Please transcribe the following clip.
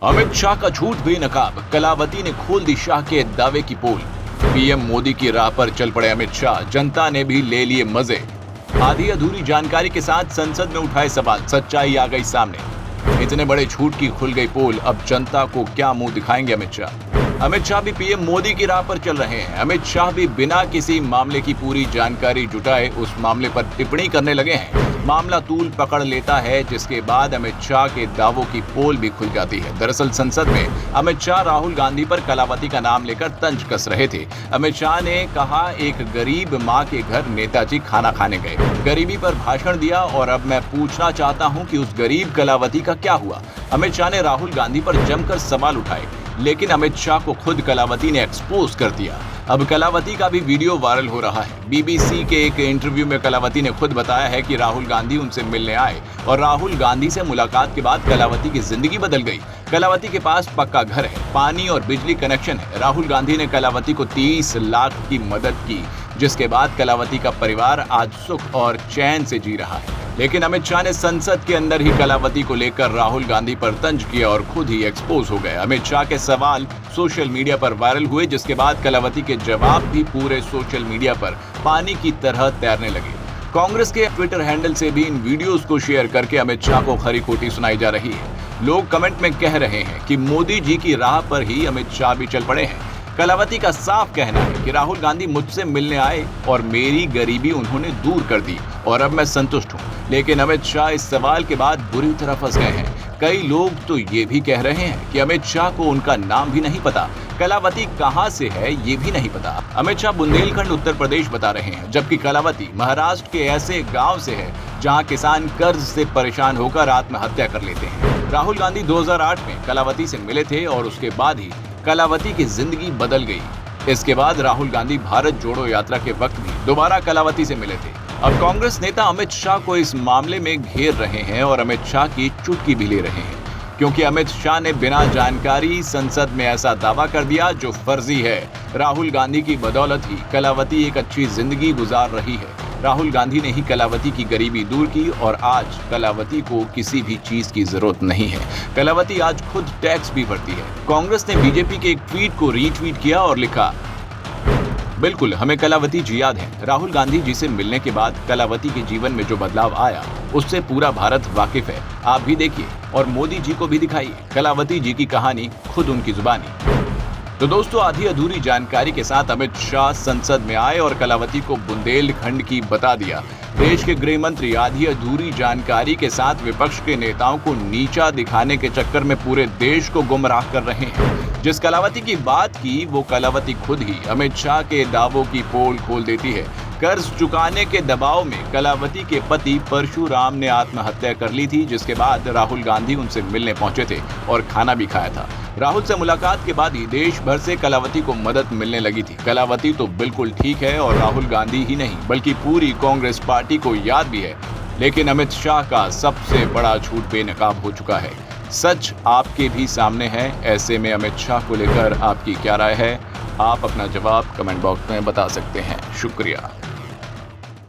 अमित शाह का झूठ बेनकाब, कलावती ने खोल दी शाह के दावे की पोल। पीएम मोदी की राह पर चल पड़े अमित शाह, जनता ने भी ले लिए मजे। आधी अधूरी जानकारी के साथ संसद में उठाए सवाल, सच्चाई आ गई सामने। इतने बड़े झूठ की खुल गई पोल, अब जनता को क्या मुंह दिखाएंगे अमित शाह। अमित शाह भी पीएम मोदी की राह पर चल रहे हैं। अमित शाह भी बिना किसी मामले की पूरी जानकारी जुटाए उस मामले पर टिप्पणी करने लगे हैं। मामला तूल पकड़ लेता है, जिसके बाद अमित शाह के दावों की पोल भी खुल जाती है। दरअसल संसद में अमित शाह राहुल गांधी पर कलावती का नाम लेकर तंज कस रहे थे। अमित शाह ने कहा, एक गरीब मां के घर नेताजी खाना खाने गए, गरीबी पर भाषण दिया और अब मैं पूछना चाहता हूं कि उस गरीब कलावती का क्या हुआ। अमित शाह ने राहुल गांधी पर जमकर सवाल उठाए, लेकिन अमित शाह को खुद कलावती ने एक्सपोज कर दिया। अब कलावती का भी वीडियो वायरल हो रहा है। बीबीसी के एक इंटरव्यू में कलावती ने खुद बताया है कि राहुल गांधी उनसे मिलने आए और राहुल गांधी से मुलाकात के बाद कलावती की जिंदगी बदल गई। कलावती के पास पक्का घर है, पानी और बिजली कनेक्शन है। राहुल गांधी ने कलावती को 30 लाख की मदद की, जिसके बाद कलावती का परिवार आज सुख और चैन से जी रहा है। लेकिन अमित शाह ने संसद के अंदर ही कलावती को लेकर राहुल गांधी पर तंज किया और खुद ही एक्सपोज हो गए। अमित शाह के सवाल सोशल मीडिया पर वायरल हुए, जिसके बाद कलावती के जवाब भी पूरे सोशल मीडिया पर पानी की तरह तैरने लगे। कांग्रेस के ट्विटर हैंडल से भी इन वीडियोस को शेयर करके अमित शाह को खरी खोटी सुनाई जा रही है। लोग कमेंट में कह रहे हैं कि मोदी जी की राह पर ही अमित शाह भी चल पड़े हैं। कलावती का साफ कहना है कि राहुल गांधी मुझसे मिलने आए और मेरी गरीबी उन्होंने दूर कर दी और अब मैं संतुष्ट हूं। लेकिन अमित शाह इस सवाल के बाद बुरी तरह फंस गए हैं। कई लोग तो ये भी कह रहे हैं कि अमित शाह को उनका नाम भी नहीं पता, कलावती कहां से है ये भी नहीं पता। अमित शाह बुंदेलखंड उत्तर प्रदेश बता रहे हैं, जबकि कलावती महाराष्ट्र के ऐसे गांव से है जहां किसान कर्ज से परेशान होकर आत्महत्या कर लेते हैं। राहुल गांधी 2008 में कलावती से मिले थे और उसके बाद ही कलावती की जिंदगी बदल गई। इसके बाद राहुल गांधी भारत जोड़ो यात्रा के वक्त भी दोबारा कलावती से मिले थे। अब कांग्रेस नेता अमित शाह को इस मामले में घेर रहे हैं और अमित शाह की चुटकी भी ले रहे हैं, क्योंकि अमित शाह ने बिना जानकारी संसद में ऐसा दावा कर दिया जो फर्जी है। राहुल गांधी की बदौलत ही कलावती एक अच्छी जिंदगी गुजार रही है। राहुल गांधी ने ही कलावती की गरीबी दूर की और आज कलावती को किसी भी चीज की जरूरत नहीं है। कलावती आज खुद टैक्स भी भरती है। कांग्रेस ने बीजेपी के एक ट्वीट को रीट्वीट किया और लिखा, बिल्कुल हमें कलावती जी याद है। राहुल गांधी जी से मिलने के बाद कलावती के जीवन में जो बदलाव आया उससे पूरा भारत वाकिफ है। आप भी देखिए और मोदी जी को भी दिखाइए कलावती जी की कहानी खुद उनकी जुबानी। तो दोस्तों, आधी अधूरी जानकारी के साथ अमित शाह संसद में आए और कलावती को बुंदेलखंड की बता दिया। देश के गृह मंत्री आधी अधूरी जानकारी के साथ विपक्ष के नेताओं को नीचा दिखाने के चक्कर में पूरे देश को गुमराह कर रहे हैं। जिस कलावती की बात की, वो कलावती खुद ही अमित शाह के दावों की पोल खोल देती है। कर्ज चुकाने के दबाव में कलावती के पति परशुराम ने आत्महत्या कर ली थी, जिसके बाद राहुल गांधी उनसे मिलने पहुंचे थे और खाना भी खाया था। राहुल से मुलाकात के बाद ही देश भर से कलावती को मदद मिलने लगी थी। कलावती तो बिल्कुल ठीक है और राहुल गांधी ही नहीं बल्कि पूरी कांग्रेस पार्टी को याद भी है। लेकिन अमित शाह का सबसे बड़ा झूठ बेनकाब हो चुका है। सच आपके भी सामने है। ऐसे में अमित शाह को लेकर आपकी क्या राय है? आप अपना जवाब कमेंट बॉक्स में बता सकते हैं। शुक्रिया।